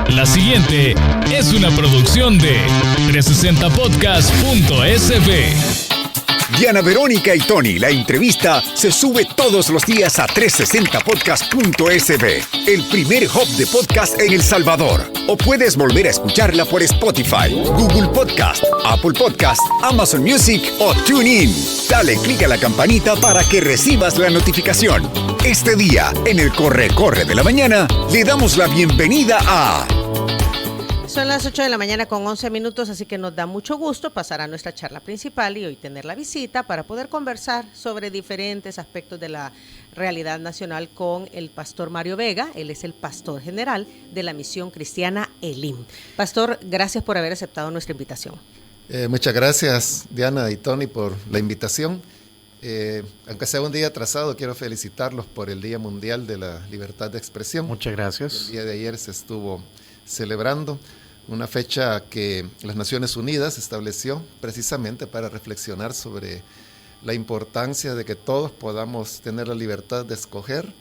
La siguiente es una producción de 360podcast.sb. Diana Verónica y Tony, la entrevista se sube todos los días a 360podcast.sb, el primer hub de podcast en El Salvador. O puedes volver a escucharla por Spotify, Google Podcast, Apple Podcast, Amazon Music o TuneIn. Dale clic a la campanita para que recibas la notificación. Este día, en el Corre de la Mañana, le damos la bienvenida a... Son las 8 de la mañana con 11 minutos, así que nos da mucho gusto pasar a nuestra charla principal y hoy tener la visita para poder conversar sobre diferentes aspectos de la realidad nacional con el pastor Mario Vega. Él es el pastor general de la Misión Cristiana Elim. Pastor, gracias por haber aceptado nuestra invitación. Muchas gracias, Diana y Tony, por la invitación. Aunque sea un día atrasado, quiero felicitarlos por el Día Mundial de la Libertad de Expresión. Muchas gracias. El día de ayer se estuvo celebrando una fecha que las Naciones Unidas estableció precisamente para reflexionar sobre la importancia de que todos podamos tener la libertad de escoger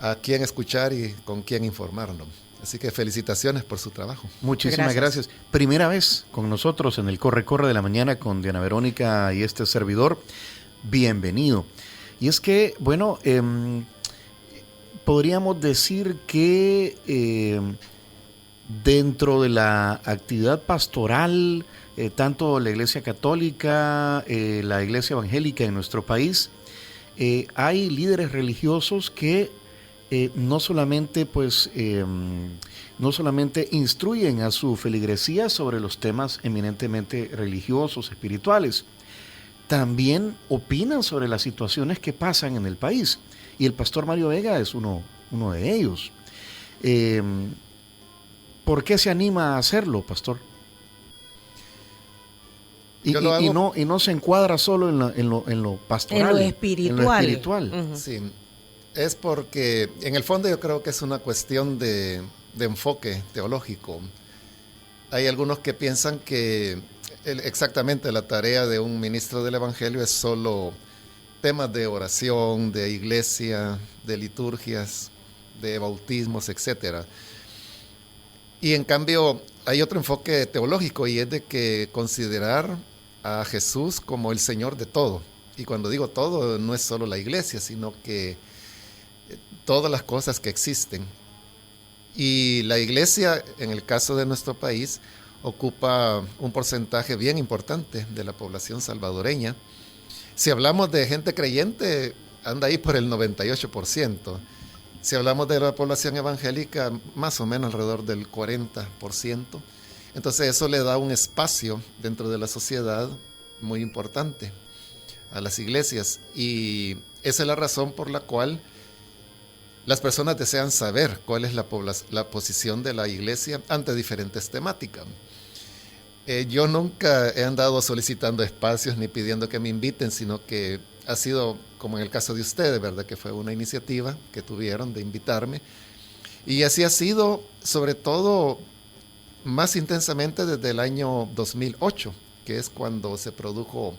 a quién escuchar y con quién informarnos. Así que felicitaciones por su trabajo. Muchísimas gracias. Primera vez con nosotros en el Corre de la Mañana con Diana Verónica y este servidor. Bienvenido. Y es que, bueno, podríamos decir que dentro de la actividad pastoral, tanto la Iglesia Católica, la Iglesia Evangélica en nuestro país, hay líderes religiosos que no solamente instruyen a su feligresía sobre los temas eminentemente religiosos, espirituales, también opinan sobre las situaciones que pasan en el país. Y el pastor Mario Vega es uno de ellos. ¿Por qué se anima a hacerlo, pastor? Y no se encuadra solo en lo pastoral. En lo espiritual. Uh-huh. Sí, es porque en el fondo yo creo que es una cuestión de enfoque teológico. Hay algunos que piensan que exactamente la tarea de un ministro del Evangelio es solo temas de oración, de iglesia, de liturgias, de bautismos, etcétera. Y en cambio hay otro enfoque teológico y es de que considerar a Jesús como el Señor de todo. Y cuando digo todo, no es solo la iglesia, sino que todas las cosas que existen. Y la iglesia, en el caso de nuestro país, ocupa un porcentaje bien importante de la población salvadoreña. Si hablamos de gente creyente, anda ahí por el 98%. Si hablamos de la población evangélica, más o menos alrededor del 40%. Entonces eso le da un espacio dentro de la sociedad muy importante a las iglesias. Y esa es la razón por la cual las personas desean saber cuál es la posición de la iglesia ante diferentes temáticas. Yo nunca he andado solicitando espacios ni pidiendo que me inviten, sino que ha sido como en el caso de ustedes, ¿verdad? Que fue una iniciativa que tuvieron de invitarme. Y así ha sido, sobre todo, más intensamente desde el año 2008, que es cuando se produjo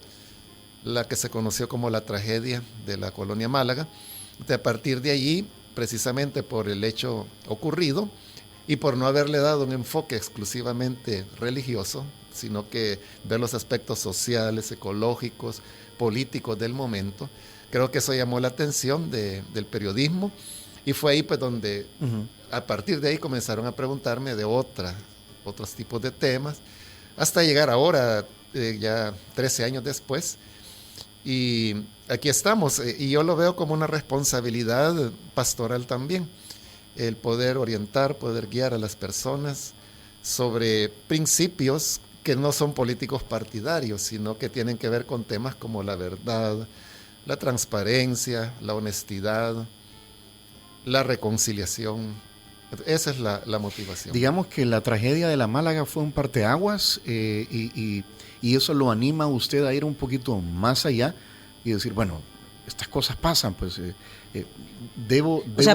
la que se conoció como la tragedia de la colonia Málaga. A partir de allí, precisamente por el hecho ocurrido y por no haberle dado un enfoque exclusivamente religioso, sino que ver los aspectos sociales, ecológicos, políticos del momento, creo que eso llamó la atención del periodismo y fue ahí pues donde a partir de ahí comenzaron a preguntarme de otros tipos de temas, hasta llegar ahora, ya 13 años después, y aquí estamos, y yo lo veo como una responsabilidad pastoral también, el poder orientar, poder guiar a las personas sobre principios que no son políticos partidarios, sino que tienen que ver con temas como la verdad, la transparencia, la honestidad, la reconciliación. Esa es la motivación. Digamos que la tragedia de la Málaga fue un parteaguas y eso lo anima a usted a ir un poquito más allá y decir, bueno, estas cosas pasan, pues pero es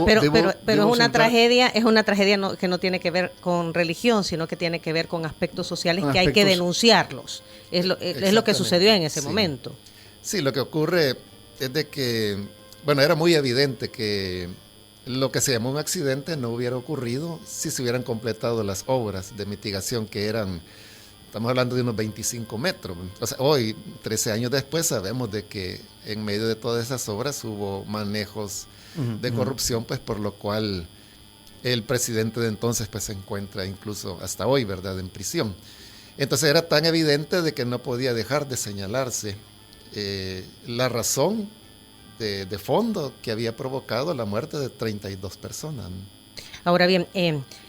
una tragedia, que no tiene que ver con religión, sino que tiene que ver con aspectos sociales que hay que denunciarlos. Es lo que sucedió en ese momento. Sí, lo que ocurre es de que, bueno, era muy evidente que lo que se llamó un accidente no hubiera ocurrido si se hubieran completado las obras de mitigación, que eran, estamos hablando de unos 25 metros. O sea, hoy, 13 años después, sabemos de que en medio de todas esas obras hubo manejos de corrupción, pues por lo cual el presidente de entonces pues se encuentra incluso hasta hoy, ¿verdad?, en prisión. Entonces era tan evidente de que no podía dejar de señalarse la razón de fondo que había provocado la muerte de 32 personas. Ahora bien,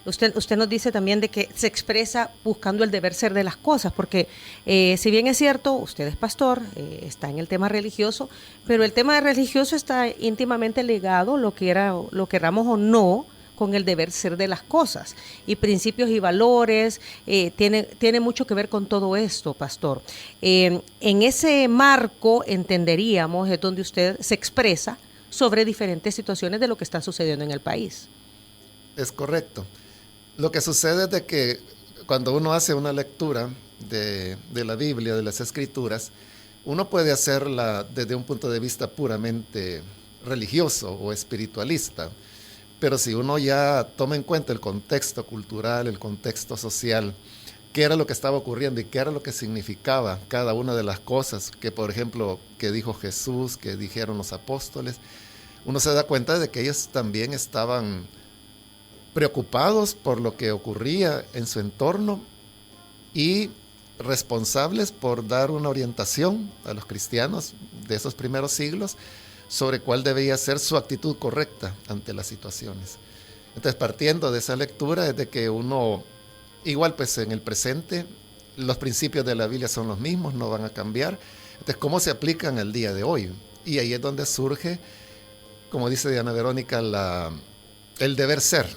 usted nos dice también de que se expresa buscando el deber ser de las cosas, porque si bien es cierto, usted es pastor, está en el tema religioso, pero el tema religioso está íntimamente ligado, lo queramos o no, con el deber ser de las cosas, y principios y valores, tiene mucho que ver con todo esto, pastor. En ese marco entenderíamos es donde usted se expresa sobre diferentes situaciones de lo que está sucediendo en el país. Es correcto. Lo que sucede es de que cuando uno hace una lectura de la Biblia, de las Escrituras, uno puede hacerla desde un punto de vista puramente religioso o espiritualista. Pero si uno ya toma en cuenta el contexto cultural, el contexto social, qué era lo que estaba ocurriendo y qué era lo que significaba cada una de las cosas que, por ejemplo, que dijo Jesús, que dijeron los apóstoles, uno se da cuenta de que ellos también estaban preocupados por lo que ocurría en su entorno y responsables por dar una orientación a los cristianos de esos primeros siglos sobre cuál debía ser su actitud correcta ante las situaciones. Entonces, partiendo de esa lectura es de que uno, igual pues en el presente, los principios de la Biblia son los mismos, no van a cambiar. Entonces, ¿cómo se aplican al día de hoy? Y ahí es donde surge, como dice Diana Verónica, el deber ser,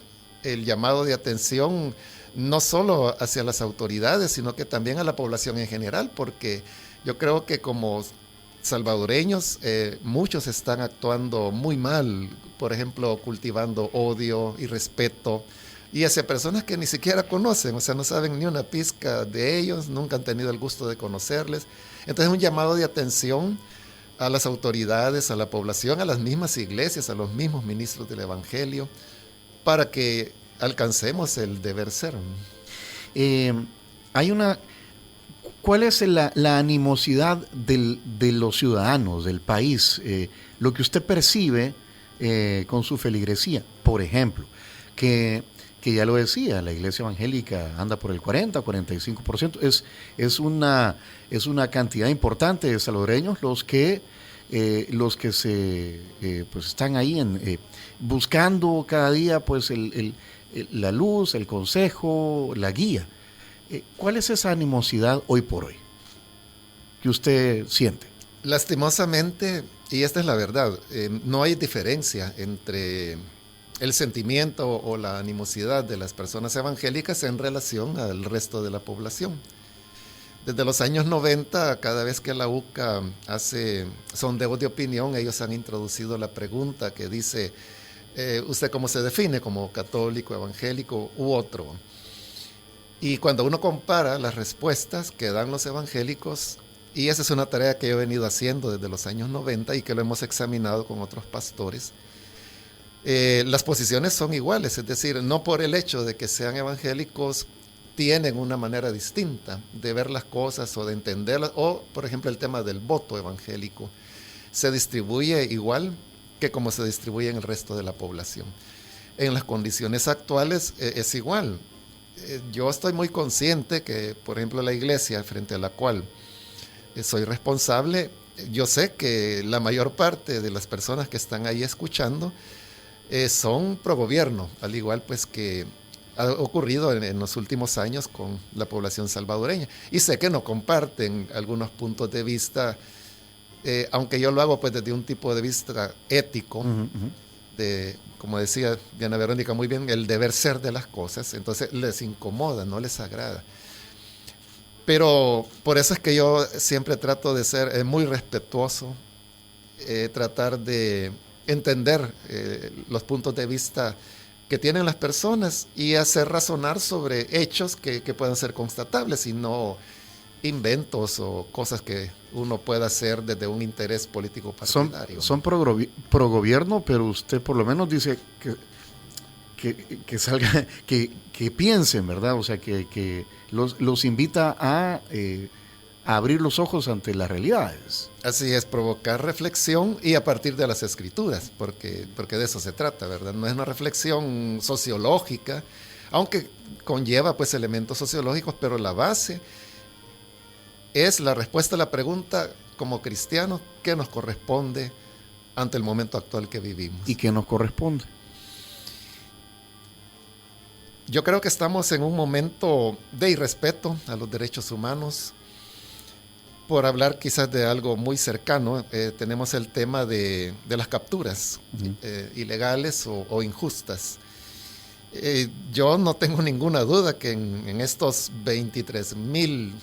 el llamado de atención, no solo hacia las autoridades, sino que también a la población en general, porque yo creo que como salvadoreños, muchos están actuando muy mal, por ejemplo, cultivando odio y respeto, y hacia personas que ni siquiera conocen, o sea, no saben ni una pizca de ellos, nunca han tenido el gusto de conocerles. Entonces, un llamado de atención a las autoridades, a la población, a las mismas iglesias, a los mismos ministros del Evangelio, para que alcancemos el deber ser. ¿Cuál es la animosidad de los ciudadanos del país? Lo que usted percibe con su feligresía, por ejemplo, que ya lo decía, la iglesia evangélica anda por el 40-45%, es una cantidad importante de salvadoreños los que pues están ahí buscando cada día pues la luz, el consejo, la guía. ¿Cuál es esa animosidad hoy por hoy que usted siente? Lastimosamente, y esta es la verdad, no hay diferencia entre el sentimiento o la animosidad de las personas evangélicas en relación al resto de la población. Desde los años 90, cada vez que la UCA hace sondeos de opinión, ellos han introducido la pregunta que dice, ¿usted cómo se define? ¿Como católico, evangélico u otro? Y cuando uno compara las respuestas que dan los evangélicos, y esa es una tarea que yo he venido haciendo desde los años 90 y que lo hemos examinado con otros pastores, las posiciones son iguales, es decir, no por el hecho de que sean evangélicos tienen una manera distinta de ver las cosas o de entenderlas, o por ejemplo el tema del voto evangélico se distribuye igual que como se distribuye en el resto de la población. En las condiciones actuales es igual. Yo estoy muy consciente que, por ejemplo, la iglesia frente a la cual soy responsable, yo sé que la mayor parte de las personas que están ahí escuchando son pro gobierno, al igual pues que ha ocurrido en los últimos años con la población salvadoreña. Y sé que no comparten algunos puntos de vista, aunque yo lo hago pues desde un tipo de vista ético, de, como decía Diana Verónica muy bien, el deber ser de las cosas, entonces les incomoda, no les agrada. Pero por eso es que yo siempre trato de ser muy respetuoso, tratar de entender los puntos de vista que tienen las personas y hacer razonar sobre hechos que puedan ser constatables y no inventos o cosas que uno pueda hacer desde un interés político partidario. Son pro gobierno, pero usted por lo menos dice que salga, que piensen, ¿verdad? O sea, que los invita a abrir los ojos ante las realidades. Así es, provocar reflexión y a partir de las escrituras, porque de eso se trata, ¿verdad? No es una reflexión sociológica, aunque conlleva pues elementos sociológicos, pero la base es la respuesta a la pregunta como cristianos, ¿qué nos corresponde ante el momento actual que vivimos? ¿Y qué nos corresponde? Yo creo que estamos en un momento de irrespeto a los derechos humanos. Por hablar quizás de algo muy cercano, tenemos el tema de las capturas ilegales o injustas. Yo no tengo ninguna duda que en estos 23,000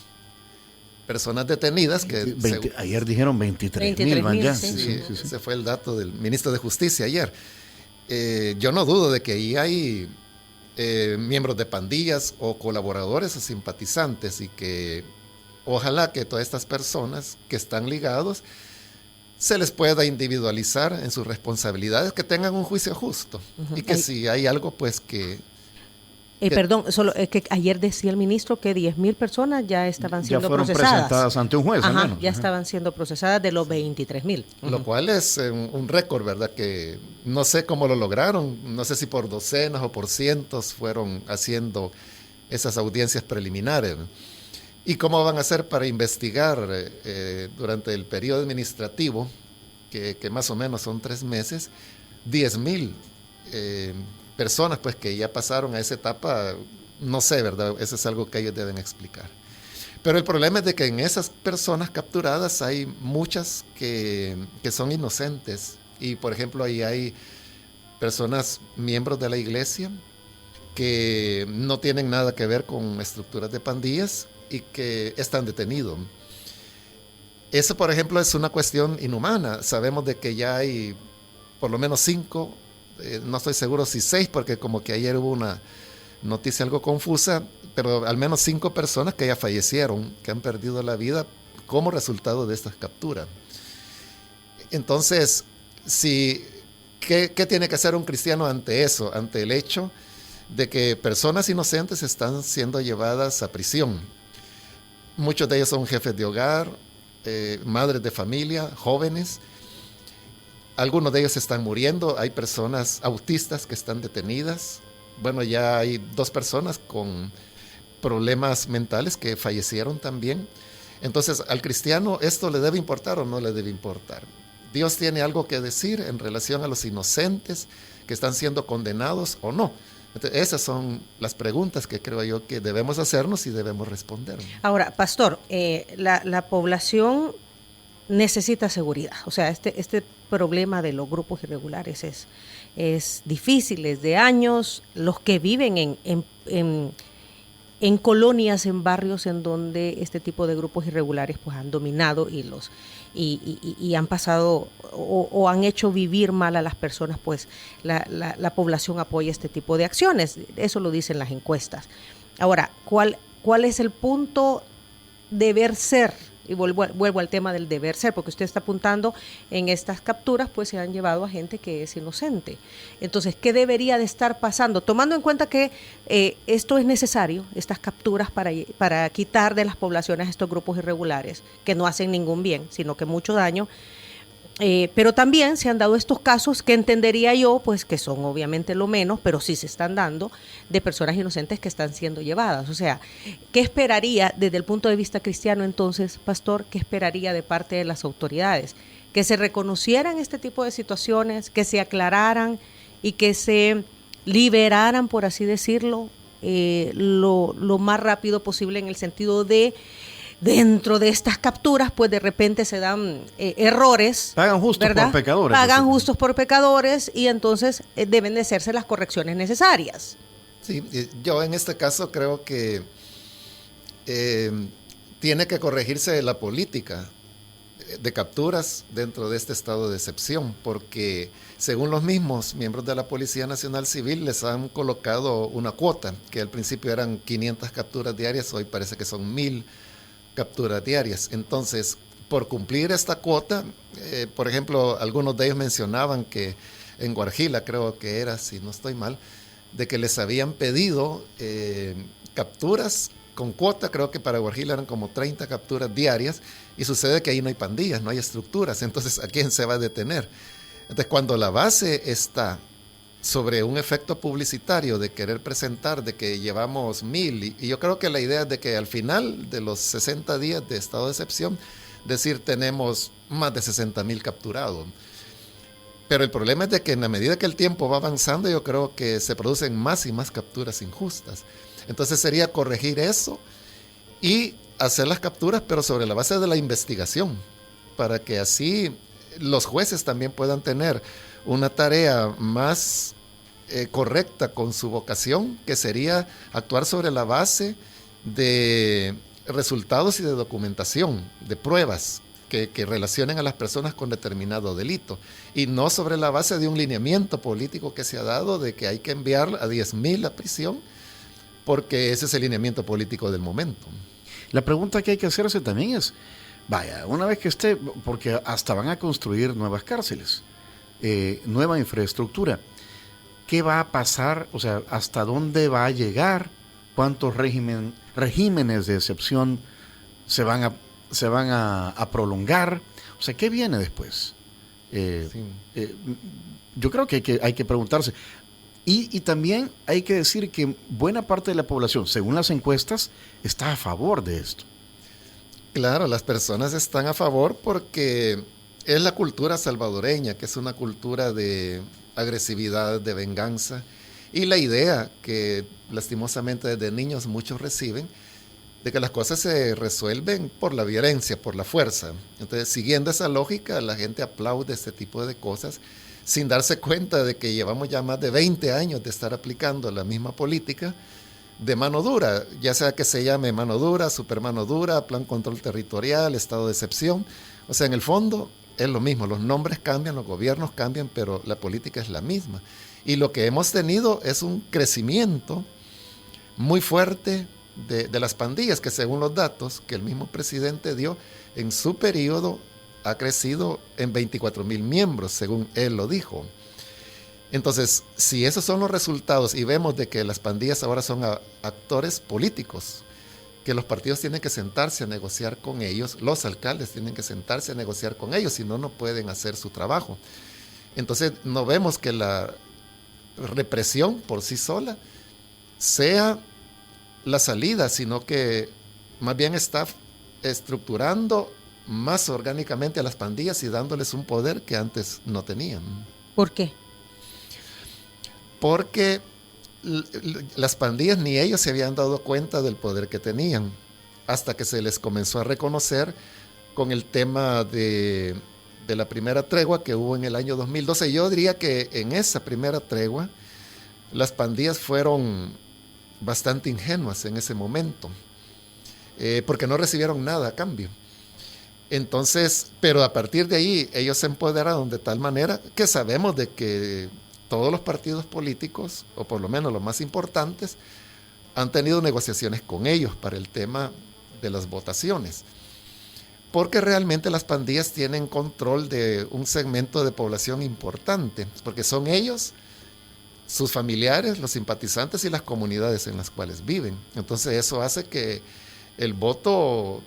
personas detenidas, que ayer dijeron 23,000 van ya. Sí. Ese fue el dato del ministro de Justicia ayer. Yo no dudo de que ahí hay miembros de pandillas o colaboradores o simpatizantes, y que ojalá que todas estas personas que están ligados se les pueda individualizar en sus responsabilidades, que tengan un juicio justo, y que si hay algo pues que... Perdón, solo que ayer decía el ministro que 10,000 personas ya estaban siendo fueron procesadas. Presentadas ante un juez. Ajá, al menos. Ya estaban siendo procesadas de los 23,000. Lo cual es un récord, ¿verdad? Que no sé cómo lo lograron, no sé si por docenas o por cientos fueron haciendo esas audiencias preliminares, ¿no? ¿Y cómo van a hacer para investigar durante el periodo administrativo, que más o menos son 3 meses, 10,000 personas pues que ya pasaron a esa etapa? No sé, ¿verdad? Eso es algo que ellos deben explicar. Pero el problema es de que en esas personas capturadas hay muchas que son inocentes. Y por ejemplo, ahí hay personas, miembros de la iglesia, que no tienen nada que ver con estructuras de pandillas y que están detenidos. Eso, por ejemplo, es una cuestión inhumana. Sabemos de que ya hay por lo menos 5, no estoy seguro si 6, porque como que ayer hubo una noticia algo confusa, pero al menos 5 personas que ya fallecieron, que han perdido la vida como resultado de estas capturas. Entonces, ¿qué tiene que hacer un cristiano ante eso? Ante el hecho de que personas inocentes están siendo llevadas a prisión. Muchos de ellos son jefes de hogar, madres de familia, jóvenes. Algunos de ellos están muriendo. Hay personas autistas que están detenidas. Bueno, ya hay 2 personas con problemas mentales que fallecieron también. Entonces, ¿al cristiano esto le debe importar o no le debe importar? ¿Dios tiene algo que decir en relación a los inocentes que están siendo condenados o no? Entonces, esas son las preguntas que creo yo que debemos hacernos y debemos responder. Ahora, pastor, la población necesita seguridad. O sea, este problema de los grupos irregulares es difícil, es de años. Los que viven en colonias, en barrios en donde este tipo de grupos irregulares pues han dominado y han pasado o han hecho vivir mal a las personas, pues la población apoya este tipo de acciones. Eso lo dicen las encuestas. Ahora, ¿cuál es el punto deber ser? Y vuelvo al tema del deber ser, porque usted está apuntando en estas capturas, pues se han llevado a gente que es inocente. Entonces, ¿qué debería de estar pasando? Tomando en cuenta que esto es necesario, estas capturas para quitar de las poblaciones estos grupos irregulares, que no hacen ningún bien, sino que mucho daño. Pero también se han dado estos casos que entendería yo, pues que son obviamente lo menos, pero sí se están dando, de personas inocentes que están siendo llevadas. O sea, ¿qué esperaría desde el punto de vista cristiano entonces, pastor? ¿Qué esperaría de parte de las autoridades? Que se reconocieran este tipo de situaciones, que se aclararan y que se liberaran, por así decirlo, lo más rápido posible, en el sentido de dentro de estas capturas, pues de repente se dan errores. Pagan justos, ¿verdad?, por pecadores. Pagan justos por pecadores y entonces deben de hacerse las correcciones necesarias. Sí, yo en este caso creo que tiene que corregirse la política de capturas dentro de este estado de excepción, porque según los mismos miembros de la Policía Nacional Civil les han colocado una cuota, que al principio eran 500 capturas diarias, hoy parece que son 1,000 capturas diarias. Entonces, por cumplir esta cuota, por ejemplo, algunos de ellos mencionaban que en Guarjila, creo que era, si no estoy mal, de que les habían pedido capturas con cuota. Creo que para Guarjila eran como 30 capturas diarias, y sucede que ahí no hay pandillas, no hay estructuras, entonces ¿a quién se va a detener? Entonces, cuando la base está sobre un efecto publicitario de querer presentar de que llevamos 1000, y yo creo que la idea es de que al final de los 60 días de estado de excepción, decir tenemos más de 60,000 capturados. Pero el problema es de que en la medida que el tiempo va avanzando, yo creo que se producen más y más capturas injustas. Entonces sería corregir eso y hacer las capturas, pero sobre la base de la investigación, para que así los jueces también puedan tener una tarea más correcta con su vocación, que sería actuar sobre la base de resultados y de documentación, de pruebas que relacionen a las personas con determinado delito, y no sobre la base de un lineamiento político que se ha dado de que hay que enviar a 10,000 a prisión, porque ese es el lineamiento político del momento. La pregunta que hay que hacerse también es, vaya, una vez que esté, porque hasta van a construir nuevas cárceles, nueva infraestructura, ¿qué va a pasar? O sea, ¿hasta dónde va a llegar? ¿Cuántos regímenes de excepción se van a prolongar? O sea, ¿qué viene después? Yo creo que hay que preguntarse. Y también hay que decir que buena parte de la población, según las encuestas, está a favor de esto. Claro, las personas están a favor porque es la cultura salvadoreña, que es una cultura de agresividad, de venganza, y la idea que lastimosamente desde niños muchos reciben, de que las cosas se resuelven por la violencia, por la fuerza. Entonces, siguiendo esa lógica, la gente aplaude este tipo de cosas, sin darse cuenta de que llevamos ya más de 20 años de estar aplicando la misma política de mano dura, ya sea que se llame mano dura, supermano dura, plan control territorial, estado de excepción. O sea, en el fondo es lo mismo, los nombres cambian, los gobiernos cambian, pero la política es la misma. Y lo que hemos tenido es un crecimiento muy fuerte de las pandillas, que según los datos que el mismo presidente dio, en su periodo ha crecido en 24,000 miembros, según él lo dijo. Entonces, si esos son los resultados y vemos de que las pandillas ahora son actores políticos, que los partidos tienen que sentarse a negociar con ellos, los alcaldes tienen que sentarse a negociar con ellos, si no, no pueden hacer su trabajo. Entonces, no vemos que la represión por sí sola sea la salida, sino que más bien está estructurando más orgánicamente a las pandillas y dándoles un poder que antes no tenían. ¿Por qué? Porque las pandillas ni ellos se habían dado cuenta del poder que tenían, hasta que se les comenzó a reconocer con el tema de la primera tregua que hubo en el año 2012. Yo diría que en esa primera tregua las pandillas fueron bastante ingenuas en ese momento, porque no recibieron nada a cambio. Entonces, pero a partir de ahí ellos se empoderaron de tal manera que sabemos de que todos los partidos políticos, o por lo menos los más importantes, han tenido negociaciones con ellos para el tema de las votaciones. Porque realmente las pandillas tienen control de un segmento de población importante, porque son ellos, sus familiares, los simpatizantes y las comunidades en las cuales viven. Entonces eso hace que el voto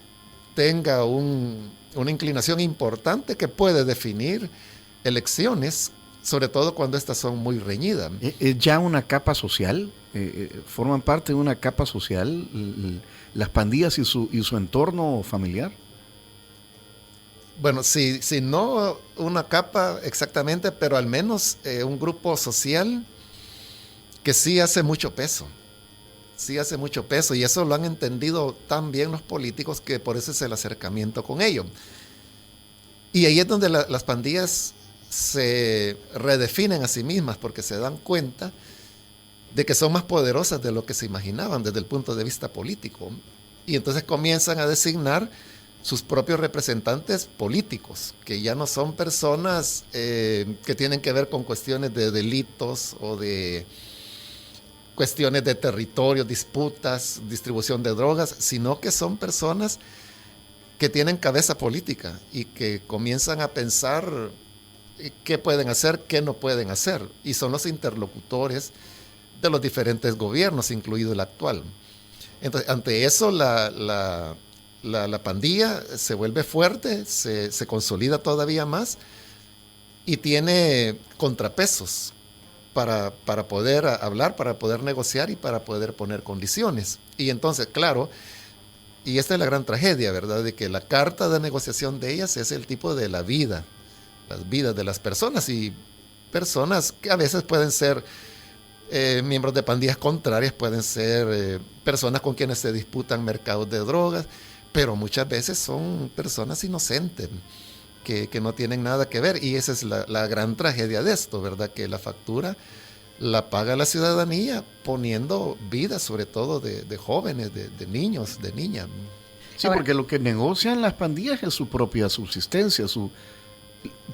tenga una inclinación importante que puede definir elecciones, sobre todo cuando estas son muy reñidas. ¿Es ya una capa social? ¿Forman parte de una capa social las pandillas y su entorno familiar? Bueno, si no una capa exactamente, pero al menos un grupo social que sí hace mucho peso. Sí hace mucho peso, y eso lo han entendido tan bien los políticos que por eso es el acercamiento con ellos. Y ahí es donde las pandillas se redefinen a sí mismas, porque se dan cuenta de que son más poderosas de lo que se imaginaban desde el punto de vista político. Y entonces comienzan a designar sus propios representantes políticos, que ya no son personas que tienen que ver con cuestiones de delitos o de cuestiones de territorio, disputas, distribución de drogas, sino que son personas que tienen cabeza política y que comienzan a pensar qué pueden hacer, qué no pueden hacer. Y son los interlocutores de los diferentes gobiernos, incluido el actual. Entonces, ante eso, la pandilla se vuelve fuerte, se consolida todavía más y tiene contrapesos para poder hablar, para poder negociar y para poder poner condiciones. Y entonces, claro, y esta es la gran tragedia, ¿verdad? De que la carta de negociación de ellas es el tipo de la vida, las vidas de las personas, y personas que a veces pueden ser miembros de pandillas contrarias, pueden ser personas con quienes se disputan mercados de drogas, pero muchas veces son personas inocentes que no tienen nada que ver, y esa es la gran tragedia de esto, ¿verdad? Que la factura la paga la ciudadanía poniendo vidas, sobre todo de jóvenes, de niños, de niñas. Sí, porque lo que negocian las pandillas es su propia subsistencia,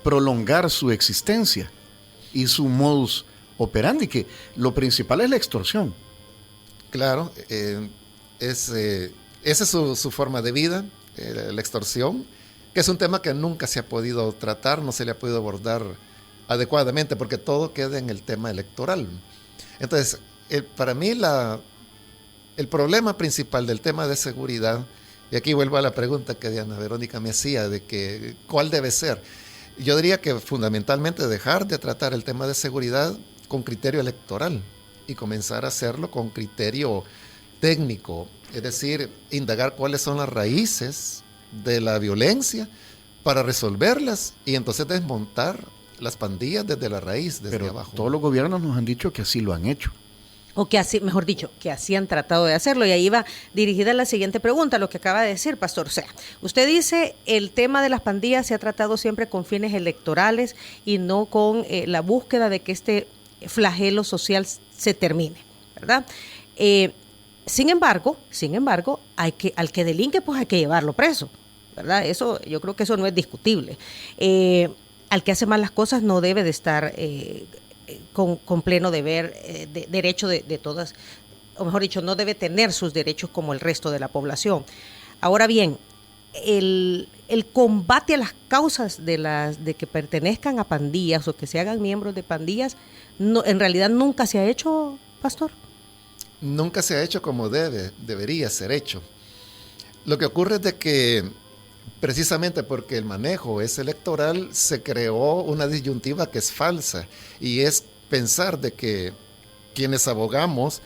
prolongar su existencia y su modus operandi, que lo principal es la extorsión. Claro, esa es su forma de vida, la extorsión, que es un tema que nunca se ha podido tratar, no se le ha podido abordar adecuadamente, porque todo queda en el tema electoral. Entonces, para mí el problema principal del tema de seguridad, y aquí vuelvo a la pregunta que Diana Verónica me hacía, de que ¿cuál debe ser? Yo diría que fundamentalmente dejar de tratar el tema de seguridad con criterio electoral y comenzar a hacerlo con criterio técnico, es decir, indagar cuáles son las raíces de la violencia para resolverlas y entonces desmontar las pandillas desde la raíz, desde abajo. Todos los gobiernos nos han dicho que así lo han hecho. O que así, mejor dicho, que así han tratado de hacerlo. Y ahí va dirigida la siguiente pregunta, lo que acaba de decir, Pastor. O sea, usted dice, el tema de las pandillas se ha tratado siempre con fines electorales y no con la búsqueda de que este flagelo social se termine, ¿verdad? Sin embargo, al que delinque, pues hay que llevarlo preso, ¿verdad? Eso, yo creo que eso no es discutible. Al que hace mal las cosas no debe de estar con pleno deber, derecho de todas, o mejor dicho, no debe tener sus derechos como el resto de la población. Ahora bien, el combate a las causas de que pertenezcan a pandillas o que se hagan miembros de pandillas, no, en realidad nunca se ha hecho, Pastor. Nunca se ha hecho como debería ser hecho. Lo que ocurre es de que precisamente porque el manejo es electoral, se creó una disyuntiva que es falsa, y es pensar de que quienes abogamos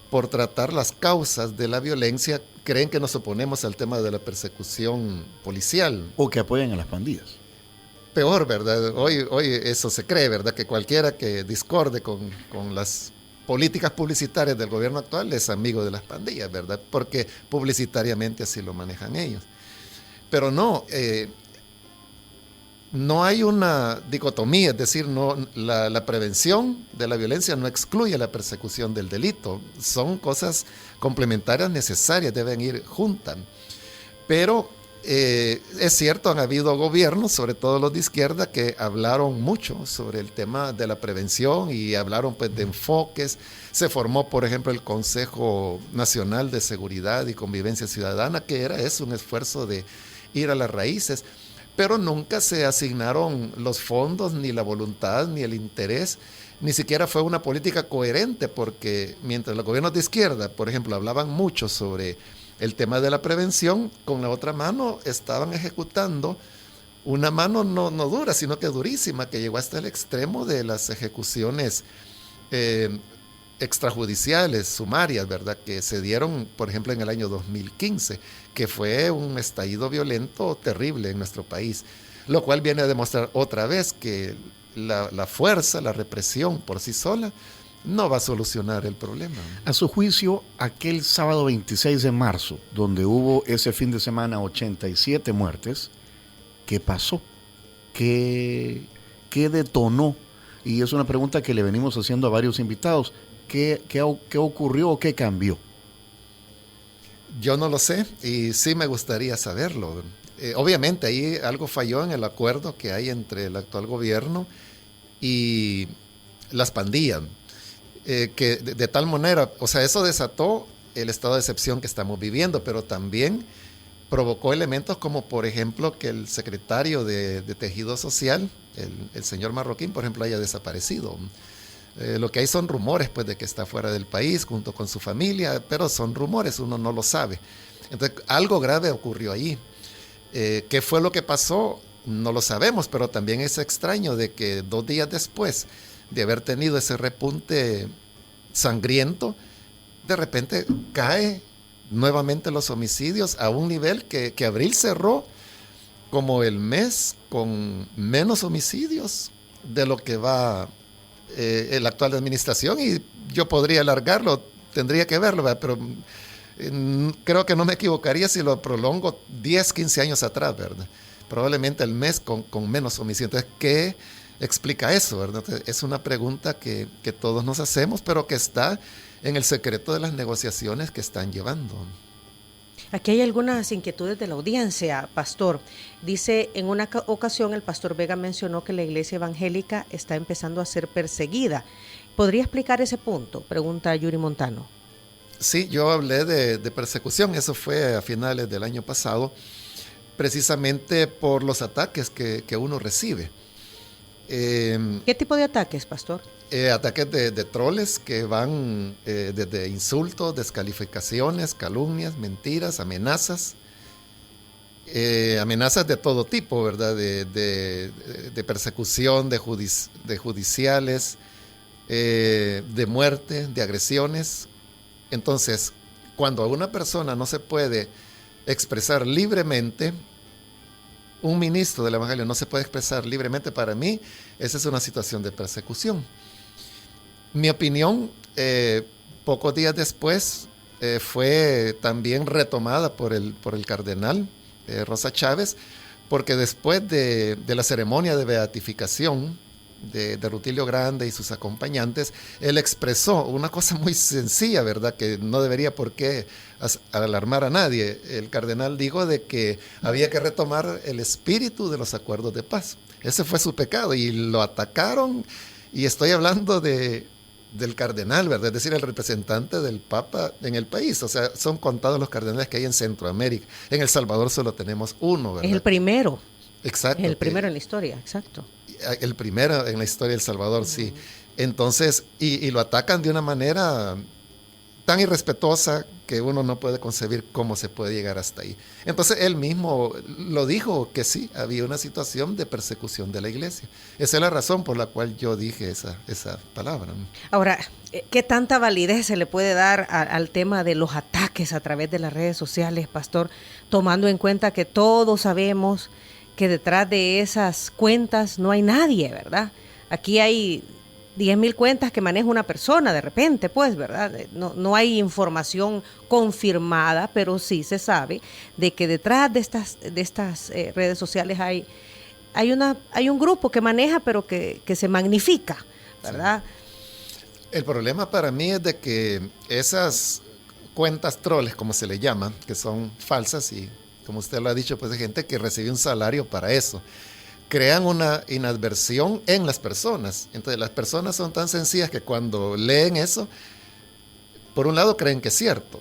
por tratar las causas de la violencia creen que nos oponemos al tema de la persecución policial. O que apoyan a las pandillas. Peor, ¿verdad? Hoy eso se cree, ¿verdad? Que cualquiera que discorde con las políticas publicitarias del gobierno actual es amigo de las pandillas, ¿verdad? Porque publicitariamente así lo manejan ellos. Pero no hay una dicotomía, es decir, la prevención de la violencia no excluye la persecución del delito. Son cosas complementarias necesarias, deben ir juntas. Pero es cierto, han habido gobiernos, sobre todo los de izquierda, que hablaron mucho sobre el tema de la prevención y hablaron pues de enfoques. Se formó, por ejemplo, el Consejo Nacional de Seguridad y Convivencia Ciudadana, que es un esfuerzo de ir a las raíces, pero nunca se asignaron los fondos, ni la voluntad, ni el interés, ni siquiera fue una política coherente, porque mientras los gobiernos de izquierda, por ejemplo, hablaban mucho sobre el tema de la prevención, con la otra mano estaban ejecutando una mano no dura, sino que durísima, que llegó hasta el extremo de las ejecuciones extrajudiciales, sumarias, ¿verdad? Que se dieron, por ejemplo, en el año 2015, que fue un estallido violento terrible en nuestro país, lo cual viene a demostrar otra vez que la fuerza, la represión por sí sola, no va a solucionar el problema. A su juicio, aquel sábado 26 de marzo, donde hubo ese fin de semana 87 muertes, ¿qué pasó? ¿Qué detonó? Y es una pregunta que le venimos haciendo a varios invitados. ¿Qué ocurrió o qué cambió? Yo no lo sé y sí me gustaría saberlo. Obviamente ahí algo falló en el acuerdo que hay entre el actual gobierno y las pandillas, que de tal manera, o sea, eso desató el estado de excepción que estamos viviendo, pero también provocó elementos como, por ejemplo, que el secretario de Tejido Social, el señor Marroquín, por ejemplo, haya desaparecido. Lo que hay son rumores, pues, de que está fuera del país junto con su familia, pero son rumores, uno no lo sabe. Entonces, algo grave ocurrió ahí. ¿Qué fue lo que pasó? No lo sabemos, pero también es extraño de que 2 días después de haber tenido ese repunte sangriento, de repente cae nuevamente los homicidios a un nivel que abril cerró como el mes con menos homicidios de lo que va la actual administración, y yo podría alargarlo, tendría que verlo, ¿verdad? Pero creo que no me equivocaría si lo prolongo 10, 15 años atrás, ¿verdad? Probablemente el mes con menos homicidios. Entonces, ¿qué explica eso, verdad? Entonces, es una pregunta que todos nos hacemos, pero que está en el secreto de las negociaciones que están llevando. Aquí hay algunas inquietudes de la audiencia, pastor. Dice, en una ocasión el pastor Vega mencionó que la iglesia evangélica está empezando a ser perseguida. ¿Podría explicar ese punto? Pregunta Yuri Montano. Sí, yo hablé de persecución, eso fue a finales del año pasado, precisamente por los ataques que uno recibe. ¿Qué tipo de ataques, pastor? Ataques de troles que van desde insultos, descalificaciones, calumnias, mentiras, amenazas. Amenazas de todo tipo, ¿verdad? De persecución, de judiciales, de muerte, de agresiones. Entonces, cuando a una persona no se puede expresar libremente, un ministro del Evangelio no se puede expresar libremente, para mí, esa es una situación de persecución. Mi opinión, pocos días después, fue también retomada por el cardenal Rosa Chávez, porque después de la ceremonia de beatificación de Rutilio Grande y sus acompañantes, él expresó una cosa muy sencilla, ¿verdad?, que no debería por qué alarmar a nadie. El cardenal dijo de que había que retomar el espíritu de los acuerdos de paz. Ese fue su pecado y lo atacaron, y estoy hablando del cardenal, ¿verdad?, es decir, el representante del Papa en el país. O sea, son contados los cardenales que hay en Centroamérica. En El Salvador solo tenemos uno, ¿verdad? Es el primero. Exacto. Es el primero en la historia, exacto. El primero en la historia de El Salvador, sí. Entonces, y lo atacan de una manera tan irrespetuosa que uno no puede concebir cómo se puede llegar hasta ahí. Entonces, él mismo lo dijo, que sí, había una situación de persecución de la iglesia. Esa es la razón por la cual yo dije esa palabra. Ahora, ¿qué tanta validez se le puede dar al tema de los ataques a través de las redes sociales, pastor? Tomando en cuenta que todos sabemos que detrás de esas cuentas no hay nadie, ¿verdad? Aquí hay 10,000 cuentas que maneja una persona de repente, pues, ¿verdad? No hay información confirmada, pero sí se sabe de que detrás de estas redes sociales hay un grupo que maneja, pero que se magnifica, ¿verdad? Sí. El problema para mí es de que esas cuentas troles, como se le llama, que son falsas y, como usted lo ha dicho, pues hay gente que recibe un salario para eso, crean una inadversión en las personas. Entonces las personas son tan sencillas que cuando leen eso, por un lado creen que es cierto.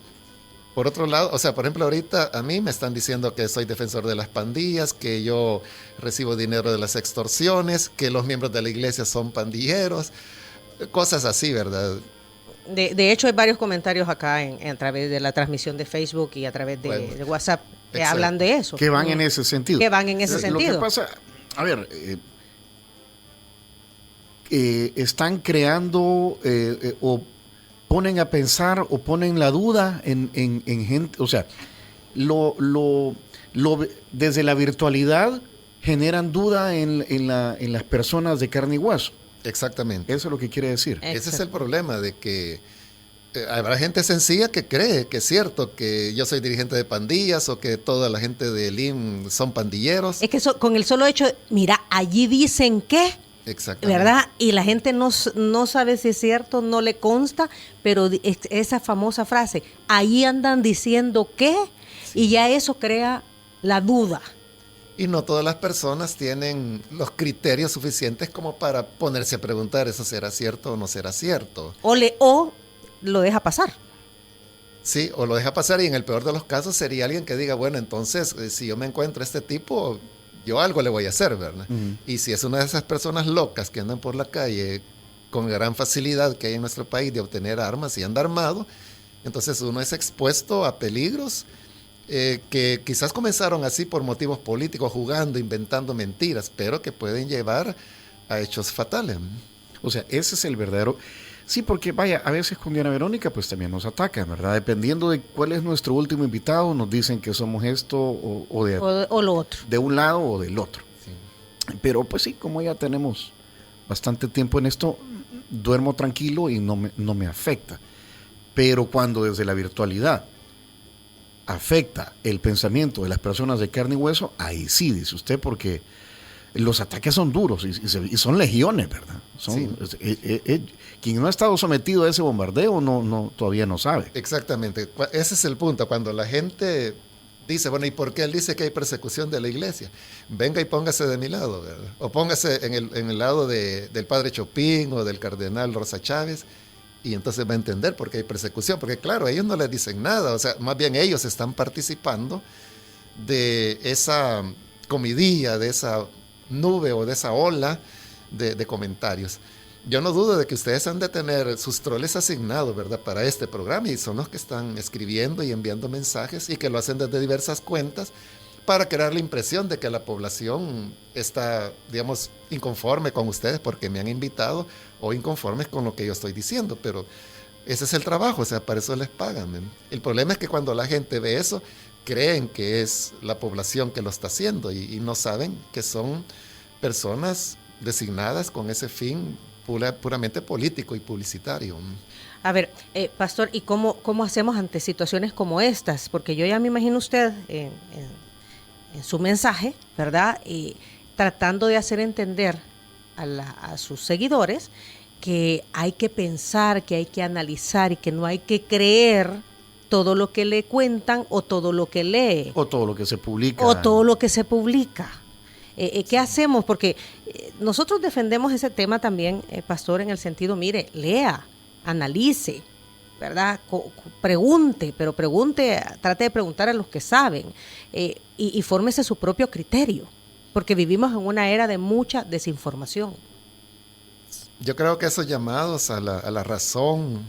Por otro lado, o sea, por ejemplo, ahorita a mí me están diciendo que soy defensor de las pandillas, que yo recibo dinero de las extorsiones, que los miembros de la iglesia son pandilleros, cosas así, ¿verdad? De hecho, hay varios comentarios acá a través de la transmisión de Facebook y a través de WhatsApp que hablan de eso. Que van en ese sentido. Que van en ese sentido. Lo que pasa, a ver, están creando o ponen a pensar o ponen la duda en gente, o sea, desde la virtualidad generan duda en las personas de carne y hueso. Exactamente. Eso es lo que quiere decir. Exacto. Ese es el problema, de que habrá gente sencilla que cree que es cierto, que yo soy dirigente de pandillas o que toda la gente de LIM son pandilleros. Es que con el solo hecho, mira, allí dicen que, exactamente, ¿verdad? Y la gente no sabe si es cierto, no le consta, pero esa famosa frase, ahí andan diciendo que, sí, y ya eso crea la duda. Y no todas las personas tienen los criterios suficientes como para ponerse a preguntar, ¿eso será cierto o no será cierto? O lo deja pasar. Sí, o lo deja pasar y en el peor de los casos sería alguien que diga, bueno, entonces si yo me encuentro a este tipo, yo algo le voy a hacer, ¿verdad? Y si es una de esas personas locas que andan por la calle con gran facilidad que hay en nuestro país de obtener armas y anda armado, entonces uno es expuesto a peligros que quizás comenzaron así por motivos políticos, jugando, inventando mentiras, pero que pueden llevar a hechos fatales. O sea, ese es el verdadero... Sí, porque vaya, a veces con Diana Verónica pues también nos atacan, ¿verdad? Dependiendo de cuál es nuestro último invitado, nos dicen que somos esto o lo otro. De un lado o del otro. Sí. Pero pues sí, como ya tenemos bastante tiempo en esto, duermo tranquilo y no me afecta. Pero cuando desde la virtualidad afecta el pensamiento de las personas de carne y hueso, ahí sí, dice usted, porque los ataques son duros y son legiones, ¿verdad? Son, sí. Quien no ha estado sometido a ese bombardeo todavía no sabe. Exactamente, ese es el punto, cuando la gente dice, bueno, ¿y por qué él dice que hay persecución de la iglesia? Venga y póngase de mi lado, ¿verdad? O póngase en el lado del padre Chopin o del cardenal Rosa Chávez, y entonces va a entender por qué hay persecución, porque claro, ellos no les dicen nada, o sea, más bien ellos están participando de esa comidilla, de esa nube o de esa ola de comentarios. Yo no dudo de que ustedes han de tener sus troles asignados, ¿verdad?, para este programa, y son los que están escribiendo y enviando mensajes y que lo hacen desde diversas cuentas para crear la impresión de que la población está, digamos, inconforme con ustedes porque me han invitado o inconformes con lo que yo estoy diciendo, pero ese es el trabajo, o sea, para eso les pagan, ¿eh? El problema es que cuando la gente ve eso, creen que es la población que lo está haciendo y no saben que son personas designadas con ese fin puramente político y publicitario. A ver, pastor, ¿y cómo hacemos ante situaciones como estas? Porque yo ya me imagino usted en su mensaje, ¿verdad? Tratando de hacer entender a sus seguidores que hay que pensar, que hay que analizar y que no hay que creer todo lo que le cuentan o todo lo que lee. O todo lo que se publica. O todo lo que se publica. ¿Qué hacemos? Porque nosotros defendemos ese tema también, pastor, en el sentido, mire, lea, analice, ¿verdad? Pregunte, pero trate de preguntar a los que saben y fórmese su propio criterio, porque vivimos en una era de mucha desinformación. Yo creo que esos llamados a la razón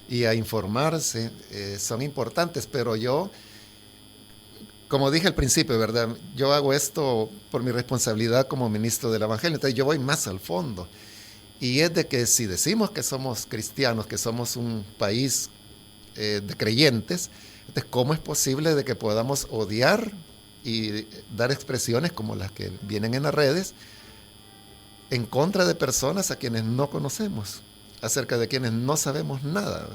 y a informarse son importantes, pero yo, como dije al principio, ¿verdad?, yo hago esto por mi responsabilidad como ministro del Evangelio, entonces yo voy más al fondo. Y es de que si decimos que somos cristianos, que somos un país de creyentes, entonces ¿cómo es posible de que podamos odiar y dar expresiones como las que vienen en las redes en contra de personas a quienes no conocemos, acerca de quienes no sabemos nada?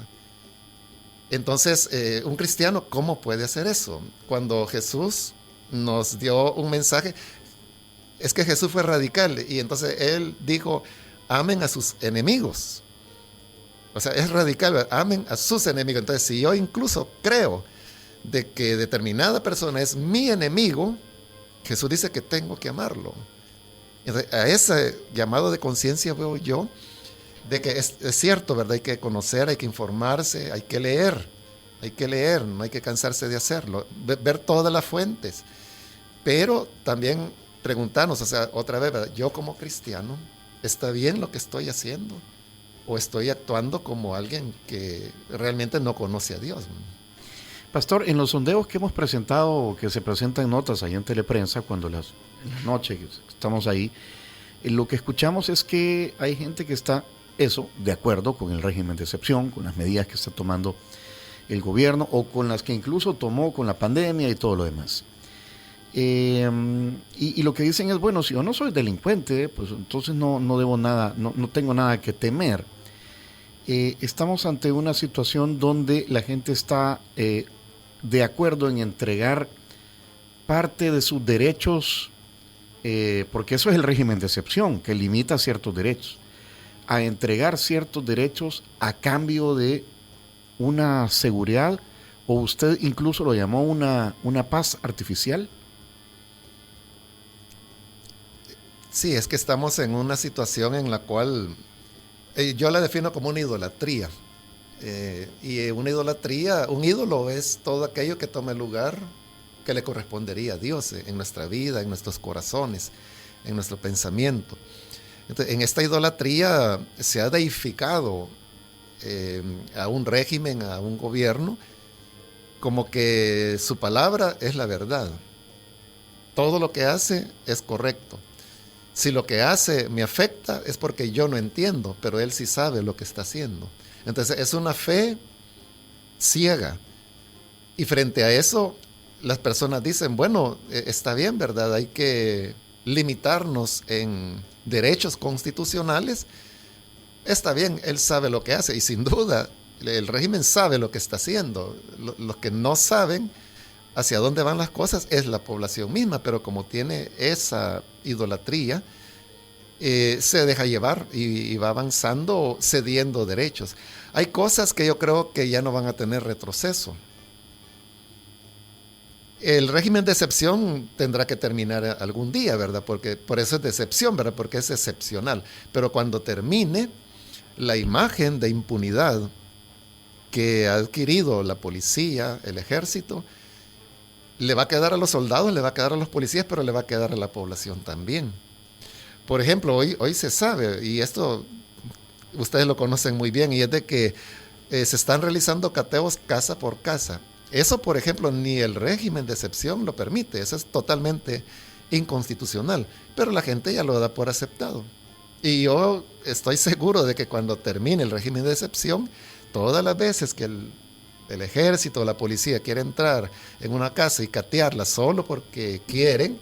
Entonces, un cristiano, ¿cómo puede hacer eso? Cuando Jesús nos dio un mensaje, es que Jesús fue radical y entonces Él dijo, amen a sus enemigos. O sea, es radical, ¿verdad? Amen a sus enemigos. Entonces, si yo incluso creo de que determinada persona es mi enemigo, Jesús dice que tengo que amarlo. Entonces, a ese llamado de conciencia veo yo de que es cierto, ¿verdad? Hay que conocer, hay que informarse, hay que leer, no hay que cansarse de hacerlo, ver todas las fuentes, pero también preguntarnos, o sea, otra vez, ¿verdad?, yo como cristiano, ¿está bien lo que estoy haciendo? ¿O estoy actuando como alguien que realmente no conoce a Dios? Pastor, en los sondeos que hemos presentado, que se presentan notas ahí en Teleprensa, cuando en la noche que estamos ahí, lo que escuchamos es que hay gente que está de acuerdo con el régimen de excepción, con las medidas que está tomando el gobierno o con las que incluso tomó con la pandemia y todo lo demás. Y lo que dicen es, bueno, si yo no soy delincuente, pues entonces no debo nada, no tengo nada que temer. Estamos ante una situación donde la gente está de acuerdo en entregar parte de sus derechos, porque eso es el régimen de excepción, que limita ciertos derechos, a entregar ciertos derechos a cambio de una seguridad, o usted incluso lo llamó una paz artificial. Sí, es que estamos en una situación en la cual yo la defino como una idolatría. Y una idolatría, un ídolo es todo aquello que toma el lugar que le correspondería a Dios en nuestra vida, en nuestros corazones, en nuestro pensamiento. Entonces, en esta idolatría se ha deificado a un régimen, a un gobierno, como que su palabra es la verdad. Todo lo que hace es correcto. Si lo que hace me afecta es porque yo no entiendo, pero él sí sabe lo que está haciendo. Entonces es una fe ciega. Y frente a eso, las personas dicen, bueno, está bien, ¿verdad? Hay que limitarnos en derechos constitucionales. Está bien, él sabe lo que hace y sin duda el régimen sabe lo que está haciendo. Los que no saben hacia dónde van las cosas es la población misma, pero como tiene esa idolatría, se deja llevar y va avanzando cediendo derechos. Hay cosas que yo creo que ya no van a tener retroceso. El régimen de excepción tendrá que terminar algún día, ¿verdad? Porque por eso es de excepción, ¿verdad? Porque es excepcional. Pero cuando termine, la imagen de impunidad que ha adquirido la policía, el ejército, le va a quedar a los soldados, le va a quedar a los policías, pero le va a quedar a la población también. Por ejemplo, hoy se sabe, y esto ustedes lo conocen muy bien, y es de que se están realizando cateos casa por casa. Eso, por ejemplo, ni el régimen de excepción lo permite, eso es totalmente inconstitucional, pero la gente ya lo da por aceptado. Y yo estoy seguro de que cuando termine el régimen de excepción, todas las veces que el ejército o la policía quiere entrar en una casa y catearla solo porque quieren,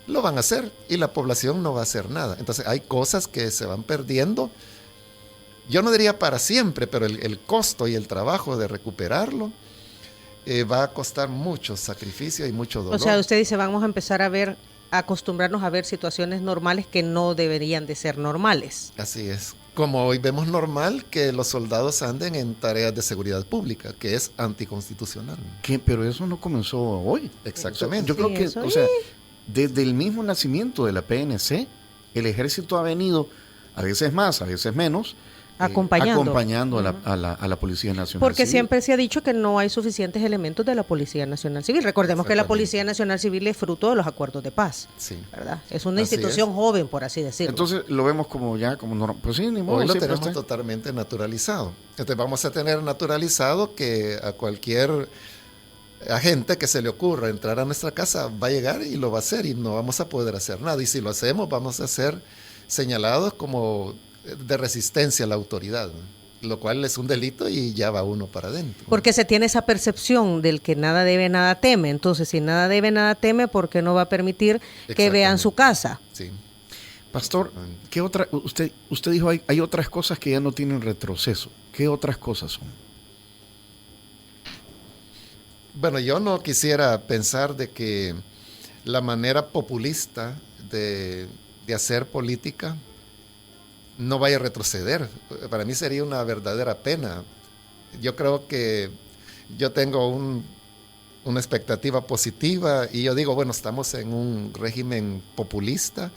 lo van a hacer y la población no va a hacer nada. Entonces hay cosas que se van perdiendo, yo no diría para siempre, pero el costo y el trabajo de recuperarlo va a costar mucho sacrificio y mucho dolor. O sea, usted dice, vamos a empezar a acostumbrarnos a ver situaciones normales que no deberían de ser normales. Así es. Como hoy vemos normal que los soldados anden en tareas de seguridad pública, que es anticonstitucional. Pero eso no comenzó hoy. Exactamente. Yo creo que, o sea, desde el mismo nacimiento de la PNC, el ejército ha venido, a veces más, a veces menos, acompañando a la Policía Nacional Porque Civil. siempre se ha dicho que no hay suficientes elementos de la Policía Nacional Civil. Recordemos que la Policía Nacional Civil es fruto de los acuerdos de paz. Sí. ¿Verdad? Es una institución joven, por así decirlo. Entonces lo vemos como normal. Pues sí, ni modo. Hoy lo tenemos totalmente naturalizado. Entonces vamos a tener naturalizado que a cualquier agente que se le ocurra entrar a nuestra casa va a llegar y lo va a hacer y no vamos a poder hacer nada. Y si lo hacemos, vamos a ser señalados como de resistencia a la autoridad, lo cual es un delito y ya va uno para adentro. Porque se tiene esa percepción del que nada debe, nada teme. Entonces, si nada debe, nada teme, ¿por qué no va a permitir que vean su casa? Sí. Pastor, ¿qué otra? Usted dijo hay otras cosas que ya no tienen retroceso. ¿Qué otras cosas son? Bueno, yo no quisiera pensar de que la manera populista de hacer política no vaya a retroceder. Para mí sería una verdadera pena. Yo creo que yo tengo una expectativa positiva y yo digo, bueno, estamos en un régimen populista.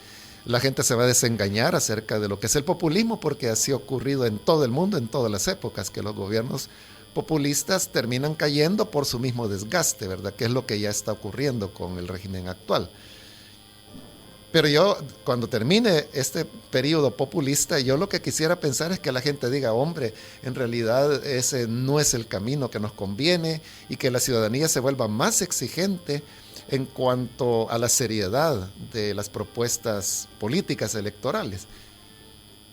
La gente se va a desengañar acerca de lo que es el populismo porque así ha ocurrido en todo el mundo, en todas las épocas, que los gobiernos populistas terminan cayendo por su mismo desgaste, ¿verdad? Que es lo que ya está ocurriendo con el régimen actual. Pero yo, cuando termine este periodo populista, yo lo que quisiera pensar es que la gente diga, hombre, en realidad ese no es el camino que nos conviene y que la ciudadanía se vuelva más exigente en cuanto a la seriedad de las propuestas políticas electorales.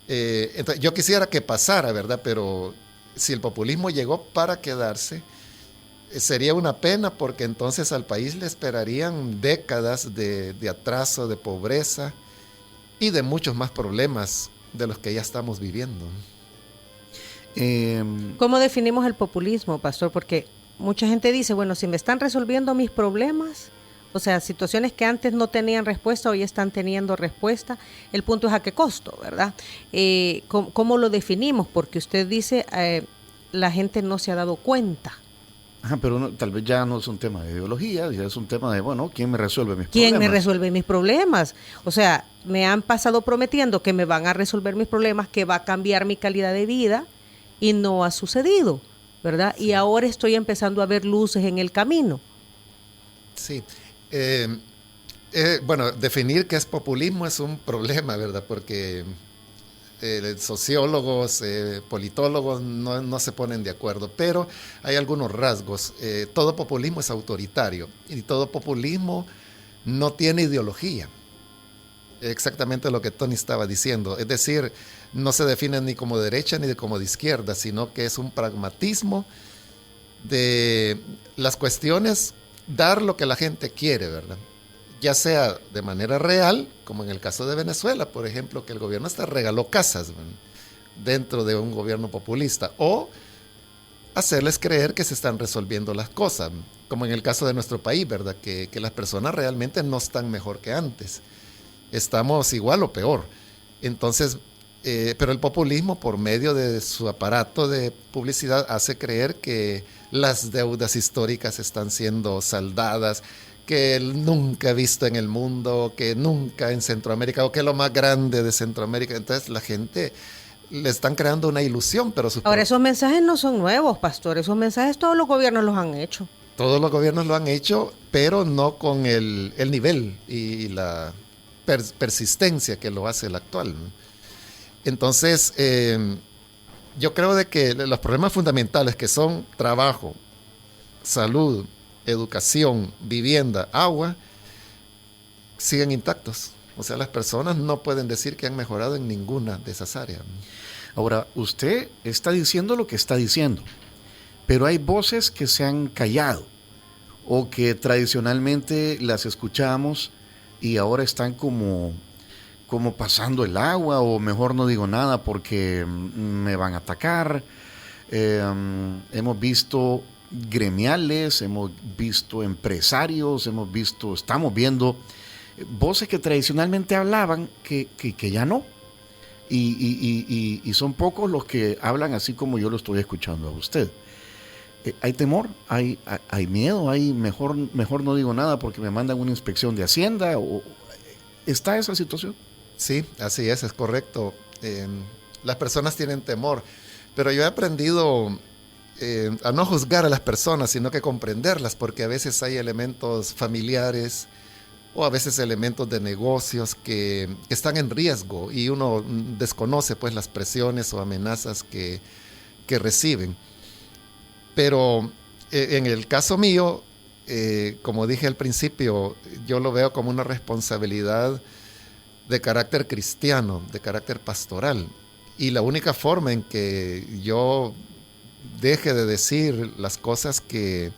Entonces, yo quisiera que pasara, ¿verdad? Pero si el populismo llegó para quedarse, sería una pena porque entonces al país le esperarían décadas de atraso, de pobreza y de muchos más problemas de los que ya estamos viviendo. ¿Cómo definimos el populismo, pastor? Porque mucha gente dice, bueno, si me están resolviendo mis problemas, o sea, situaciones que antes no tenían respuesta, hoy están teniendo respuesta, el punto es a qué costo, ¿verdad? ¿Cómo lo definimos? Porque usted dice, la gente no se ha dado cuenta. Ajá, pero tal vez ya no es un tema de ideología, ya es un tema de, bueno, ¿quién me resuelve mis problemas? ¿Quién me resuelve mis problemas? O sea, me han pasado prometiendo que me van a resolver mis problemas, que va a cambiar mi calidad de vida, y no ha sucedido, ¿verdad? Sí. Y ahora estoy empezando a ver luces en el camino. Sí. Bueno, definir qué es populismo es un problema, ¿verdad? Porque sociólogos, politólogos no se ponen de acuerdo, pero hay algunos rasgos. Todo populismo es autoritario y todo populismo no tiene ideología. Exactamente lo que Tony estaba diciendo. Es decir, no se define ni como derecha ni como de izquierda, sino que es un pragmatismo de las cuestiones, dar lo que la gente quiere, ¿verdad? Ya sea de manera real, como en el caso de Venezuela, por ejemplo, que el gobierno hasta regaló casas, ¿verdad?, dentro de un gobierno populista, o hacerles creer que se están resolviendo las cosas, como en el caso de nuestro país, ¿verdad?, que las personas realmente no están mejor que antes. Estamos igual o peor. Entonces, pero el populismo, por medio de su aparato de publicidad, hace creer que las deudas históricas están siendo saldadas, que él nunca ha visto en el mundo, que nunca en Centroamérica, o que es lo más grande de Centroamérica. Entonces la gente le están creando una ilusión, pero ahora esos mensajes no son nuevos, pastor. Esos mensajes todos los gobiernos los han hecho. Todos los gobiernos lo han hecho, pero no con el nivel y la persistencia que lo hace el actual. Entonces, yo creo de que los problemas fundamentales, que son trabajo, salud, educación, vivienda, agua, siguen intactos. O sea, las personas no pueden decir que han mejorado en ninguna de esas áreas. Ahora, usted está diciendo lo que está diciendo, pero hay voces que se han callado o que tradicionalmente las escuchamos y ahora están como pasando el agua, o mejor no digo nada porque me van a atacar. Hemos visto gremiales, hemos visto empresarios, estamos viendo voces que tradicionalmente hablaban que ya no. Y son pocos los que hablan así como yo lo estoy escuchando a usted. Hay temor, hay miedo, mejor no digo nada porque me mandan una inspección de Hacienda. ¿Está esa situación? Sí, así es correcto. Las personas tienen temor, pero yo he aprendido a no juzgar a las personas, sino que comprenderlas, porque a veces hay elementos familiares o a veces elementos de negocios que están en riesgo y uno desconoce pues las presiones o amenazas que reciben. Pero en el caso mío, como dije al principio, yo lo veo como una responsabilidad de carácter cristiano, de carácter pastoral. Y la única forma en que yo deje de decir las cosas que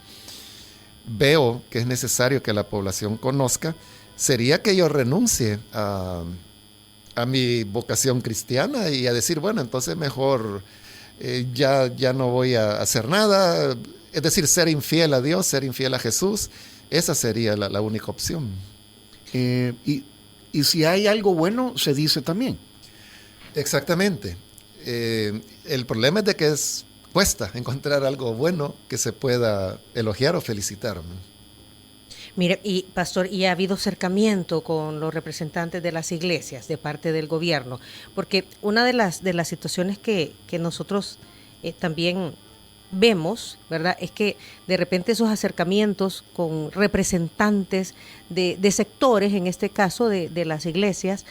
veo que es necesario que la población conozca, sería que yo renuncie a mi vocación cristiana y a decir, bueno, entonces mejor ya no voy a hacer nada. Es decir, ser infiel a Dios, ser infiel a Jesús, esa sería la única opción. Y si hay algo bueno, se dice también. Exactamente. El problema es de que cuesta encontrar algo bueno que se pueda elogiar o felicitar. Mire, y pastor, ¿y ha habido acercamiento con los representantes de las iglesias de parte del gobierno? Porque una de las situaciones que nosotros también vemos, ¿verdad?, es que de repente esos acercamientos con representantes de sectores, en este caso de las iglesias,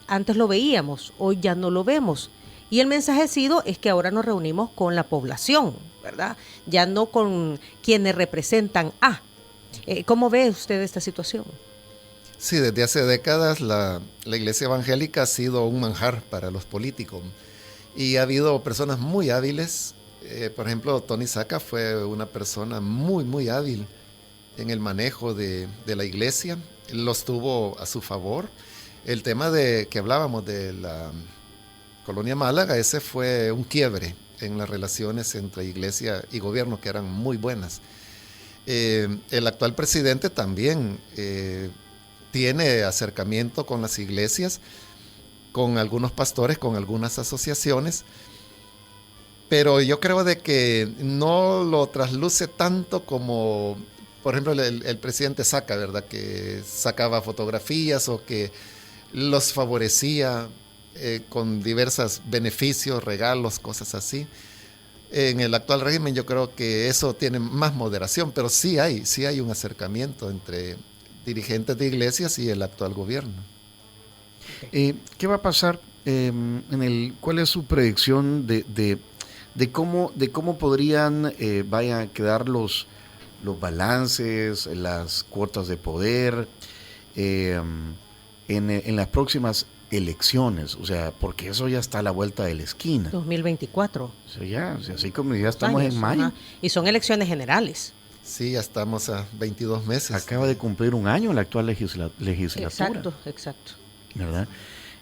antes lo veíamos, hoy ya no lo vemos. Y el mensaje es que ahora nos reunimos con la población, ¿verdad? Ya no con quienes representan a. ¿Cómo ve usted esta situación? Sí, desde hace décadas la iglesia evangélica ha sido un manjar para los políticos. Y ha habido personas muy hábiles. Por ejemplo, Tony Saca fue una persona muy, muy hábil en el manejo de la iglesia. Él los tuvo a su favor. El tema que hablábamos de la Colonia Málaga, ese fue un quiebre en las relaciones entre iglesia y gobierno, que eran muy buenas. El actual presidente también tiene acercamiento con las iglesias, con algunos pastores, con algunas asociaciones, pero yo creo de que no lo trasluce tanto como, por ejemplo, el presidente Saca, ¿verdad?, que sacaba fotografías o que los favorecía con diversos beneficios, regalos, cosas así. En el actual régimen yo creo que eso tiene más moderación, pero sí hay un acercamiento entre dirigentes de iglesias y el actual gobierno. ¿Qué va a pasar? ¿Cuál es su predicción de cómo podrían quedar los balances, las cuotas de poder en las próximas elecciones? O sea, porque eso ya está a la vuelta de la esquina. 2024. Así como ya estamos en mayo. Ajá. Y son elecciones generales. Sí, ya estamos a 22 meses. Acaba de cumplir un año la actual legislatura. Exacto. ¿Verdad?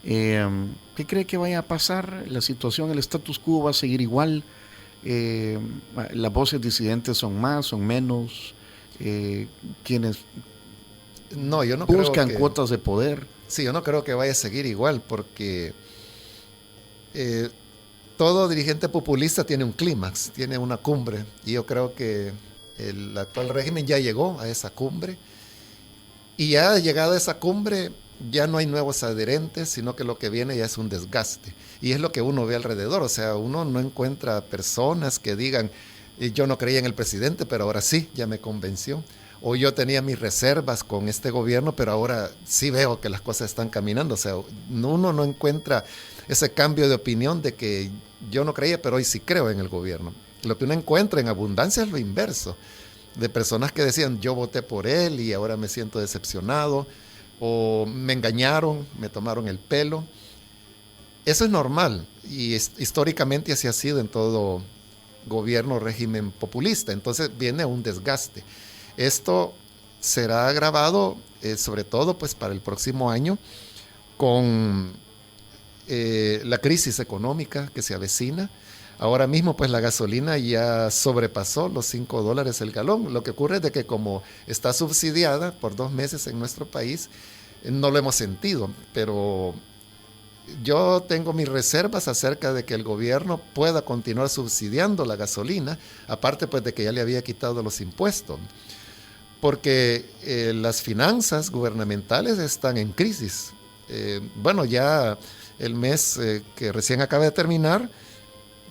¿Qué cree que vaya a pasar? ¿La situación, el status quo va a seguir igual? ¿Las voces disidentes son más, son menos? ¿Quiénes yo no buscan creo cuotas de poder? Sí, yo no creo que vaya a seguir igual, porque todo dirigente populista tiene un clímax, tiene una cumbre, y yo creo que el actual régimen ya llegó a esa cumbre, y ya llegado a esa cumbre ya no hay nuevos adherentes, sino que lo que viene ya es un desgaste, y es lo que uno ve alrededor. O sea, uno no encuentra personas que digan, yo no creía en el presidente, pero ahora sí, ya me convenció, o yo tenía mis reservas con este gobierno, pero ahora sí veo que las cosas están caminando. O sea, uno no encuentra ese cambio de opinión de que yo no creía, pero hoy sí creo en el gobierno. Lo que uno encuentra en abundancia es lo inverso, de personas que decían, yo voté por él y ahora me siento decepcionado, o me engañaron, me tomaron el pelo. Eso es normal, y históricamente así ha sido en todo gobierno o régimen populista. Entonces viene un desgaste. Esto será agravado sobre todo pues para el próximo año con la crisis económica que se avecina. Ahora mismo pues la gasolina ya sobrepasó los $5 el galón. Lo que ocurre es de que como está subsidiada por 2 meses en nuestro país, no lo hemos sentido, pero yo tengo mis reservas acerca de que el gobierno pueda continuar subsidiando la gasolina, aparte pues de que ya le había quitado los impuestos, porque las finanzas gubernamentales están en crisis. Ya el mes que recién acaba de terminar,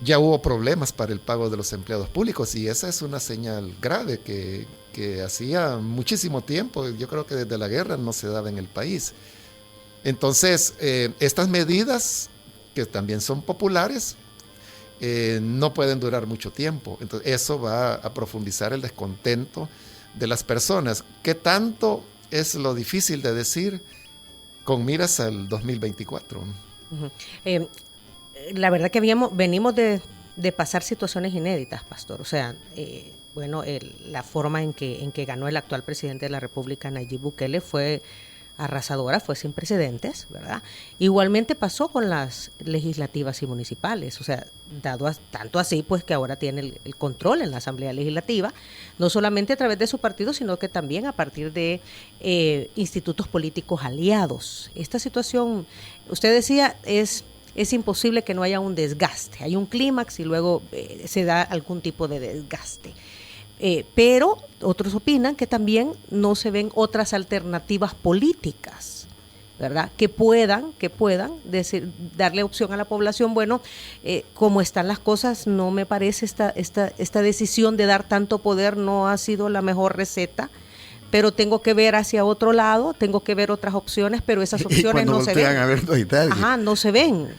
ya hubo problemas para el pago de los empleados públicos, y esa es una señal grave que hacía muchísimo tiempo, yo creo que desde la guerra no se daba en el país. Entonces, estas medidas, que también son populares, no pueden durar mucho tiempo. Entonces, eso va a profundizar el descontento de las personas. ¿Qué tanto? Es lo difícil de decir con miras al 2024. Uh-huh. La verdad que venimos de pasar situaciones inéditas, Pastor. O sea, la forma en que ganó el actual presidente de la República, Nayib Bukele, fue arrasadora, fue sin precedentes, ¿verdad? Igualmente pasó con las legislativas y municipales, o sea, tanto así pues que ahora tiene el control en la Asamblea Legislativa, no solamente a través de su partido, sino que también a partir de institutos políticos aliados. Esta situación, usted decía, es imposible que no haya un desgaste, hay un clímax y luego se da algún tipo de desgaste. Pero otros opinan que también no se ven otras alternativas políticas, ¿verdad? Que puedan darle opción a la población. Bueno, como están las cosas, no me parece esta decisión de dar tanto poder no ha sido la mejor receta, pero tengo que ver hacia otro lado, tengo que ver otras opciones, pero esas opciones no se ven. A ver, ajá, no se ven.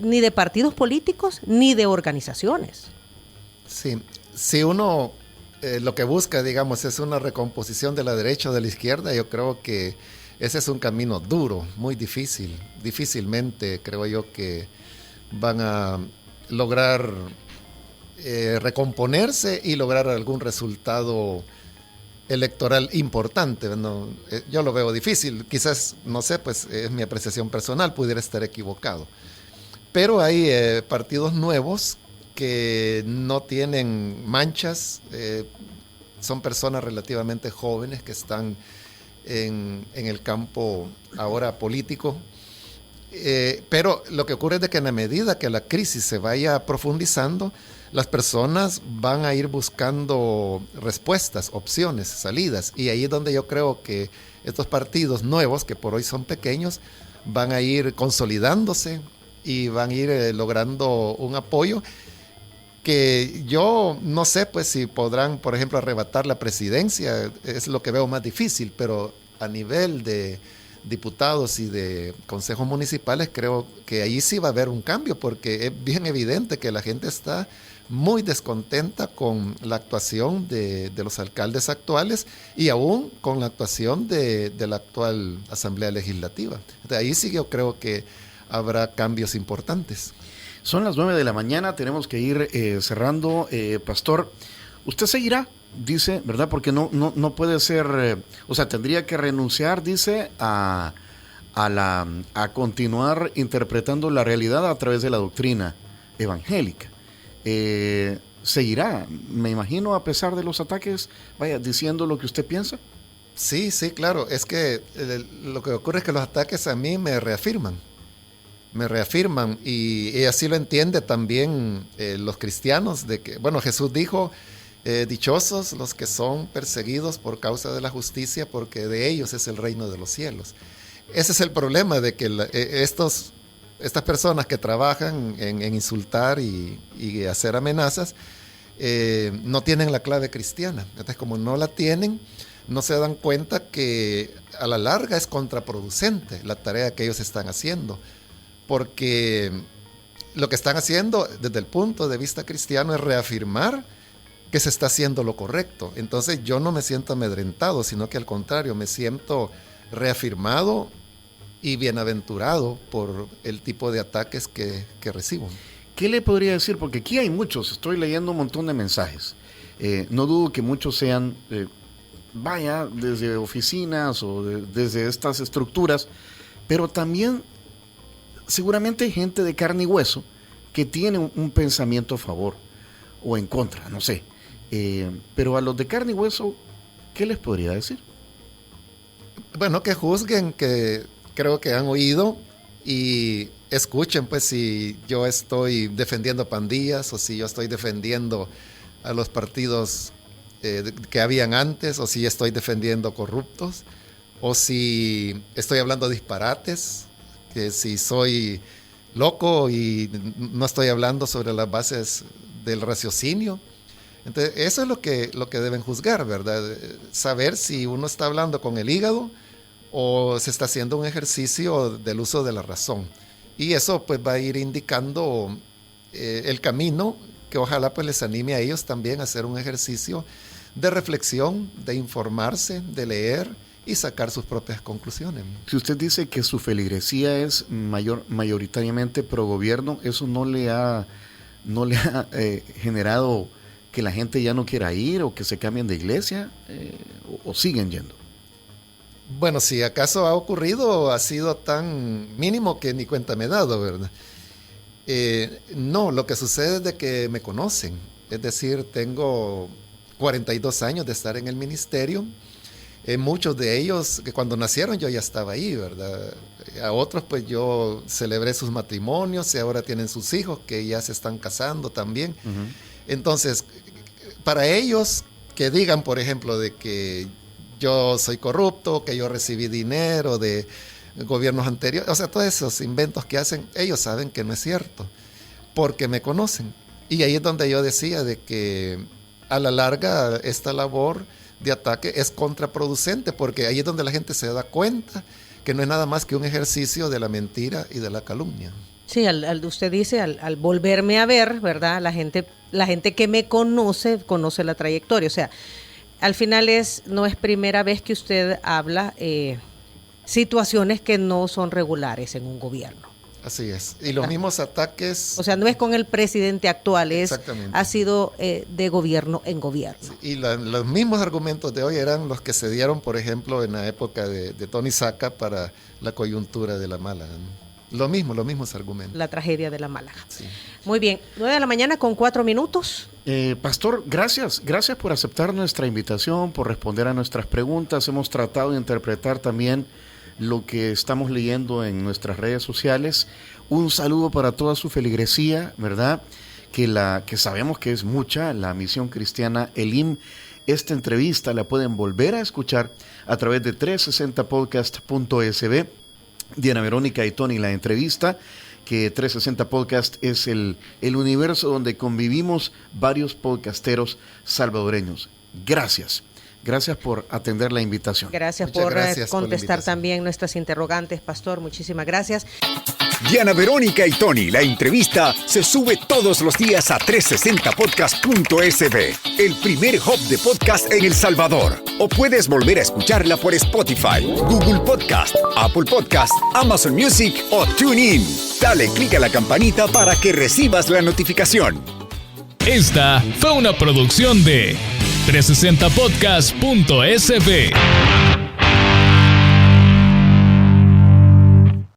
Ni de partidos políticos ni de organizaciones. Sí, si uno lo que busca, digamos, es una recomposición de la derecha o de la izquierda, yo creo que ese es un camino duro, muy difícil. Difícilmente creo yo que van a lograr recomponerse y lograr algún resultado electoral importante. No, yo lo veo difícil, quizás, no sé, pues es mi apreciación personal, pudiera estar equivocado. Pero hay partidos nuevos que no tienen manchas, son personas relativamente jóvenes que están en el campo ahora político, pero lo que ocurre es de que en la medida que la crisis se vaya profundizando, las personas van a ir buscando respuestas, opciones, salidas. Y ahí es donde yo creo que estos partidos nuevos, que por hoy son pequeños, van a ir consolidándose y van a ir logrando un apoyo que yo no sé pues si podrán, por ejemplo, arrebatar la presidencia. Es lo que veo más difícil, pero a nivel de diputados y de consejos municipales creo que ahí sí va a haber un cambio, porque es bien evidente que la gente está muy descontenta con la actuación de los alcaldes actuales y aún con la actuación de la actual Asamblea Legislativa. De ahí sí yo creo que habrá cambios importantes. Son las 9 de la mañana, tenemos que ir cerrando. Pastor, usted seguirá, dice, ¿verdad? Porque no puede ser, o sea, tendría que renunciar, dice, a continuar interpretando la realidad a través de la doctrina evangélica. Seguirá, me imagino, a pesar de los ataques, vaya, diciendo lo que usted piensa. Sí, claro, es que lo que ocurre es que los ataques a mí me reafirman y así lo entiende también los cristianos, de que, bueno, Jesús dijo, dichosos los que son perseguidos por causa de la justicia, porque de ellos es el reino de los cielos. Ese es el problema, de que estas personas que trabajan en insultar y hacer amenazas, no tienen la clave cristiana. Entonces, como no la tienen, no se dan cuenta que a la larga es contraproducente la tarea que ellos están haciendo, porque lo que están haciendo desde el punto de vista cristiano es reafirmar que se está haciendo lo correcto. Entonces yo no me siento amedrentado, sino que al contrario, me siento reafirmado y bienaventurado por el tipo de ataques que recibo. ¿Qué le podría decir? Porque aquí hay muchos, estoy leyendo un montón de mensajes. No dudo que muchos sean, vaya, desde oficinas o desde estas estructuras, pero también seguramente hay gente de carne y hueso que tiene un pensamiento a favor o en contra, no sé. Pero a los de carne y hueso, ¿qué les podría decir? Bueno, que juzguen, que creo que han oído y escuchen pues si yo estoy defendiendo pandillas o si yo estoy defendiendo a los partidos que habían antes, o si estoy defendiendo corruptos, o si estoy hablando disparates, que si soy loco y no estoy hablando sobre las bases del raciocinio. Entonces, eso es lo que deben juzgar, ¿verdad? Saber si uno está hablando con el hígado o se está haciendo un ejercicio del uso de la razón. Y eso pues va a ir indicando el camino que ojalá pues les anime a ellos también a hacer un ejercicio de reflexión, de informarse, de leer y sacar sus propias conclusiones. Si usted dice que su feligresía es mayoritariamente pro gobierno, ¿eso no le ha generado que la gente ya no quiera ir o que se cambien de iglesia o siguen yendo? Bueno, si acaso ha ocurrido, ha sido tan mínimo que ni cuenta me he dado, ¿verdad? No, lo que sucede es de que me conocen, es decir, tengo 42 años de estar en el ministerio. Muchos de ellos, que cuando nacieron yo ya estaba ahí, ¿verdad? A otros pues yo celebré sus matrimonios y ahora tienen sus hijos que ya se están casando también. Uh-huh. Entonces, para ellos que digan, por ejemplo, de que yo soy corrupto, que yo recibí dinero de gobiernos anteriores, o sea, todos esos inventos que hacen, ellos saben que no es cierto, porque me conocen. Y ahí es donde yo decía de que a la larga esta labor de ataque es contraproducente, porque ahí es donde la gente se da cuenta que no es nada más que un ejercicio de la mentira y de la calumnia. Sí, usted dice, al volverme a ver, ¿verdad? La gente que me conoce la trayectoria. O sea, al final no es primera vez que usted habla situaciones que no son regulares en un gobierno. Así es. Y los mismos ataques... O sea, no es con el presidente actual, ha sido de gobierno en gobierno. Sí, y los mismos argumentos de hoy eran los que se dieron, por ejemplo, en la época de Tony Saca para la coyuntura de la Málaga, ¿no? Los mismos argumentos. La tragedia de la Málaga. Sí. Muy bien, 9 de la mañana con 4 minutos. Pastor, gracias por aceptar nuestra invitación, por responder a nuestras preguntas. Hemos tratado de interpretar también lo que estamos leyendo en nuestras redes sociales. Un saludo para toda su feligresía, ¿verdad? que sabemos que es mucha, la Misión Cristiana Elim. Esta entrevista la pueden volver a escuchar a través de 360podcast.sb. Diana Verónica y Tony, la entrevista, que 360 Podcast es el universo donde convivimos varios podcasteros salvadoreños. Gracias por atender la invitación. Gracias Muchas por gracias por contestar también nuestras interrogantes, Pastor. Muchísimas gracias. Diana Verónica y Tony, la entrevista se sube todos los días a 360podcast.sb, el primer hub de podcast en El Salvador. O puedes volver a escucharla por Spotify, Google Podcast, Apple Podcast, Amazon Music o TuneIn. Dale clic a la campanita para que recibas la notificación. Esta fue una producción de 360podcast.sb.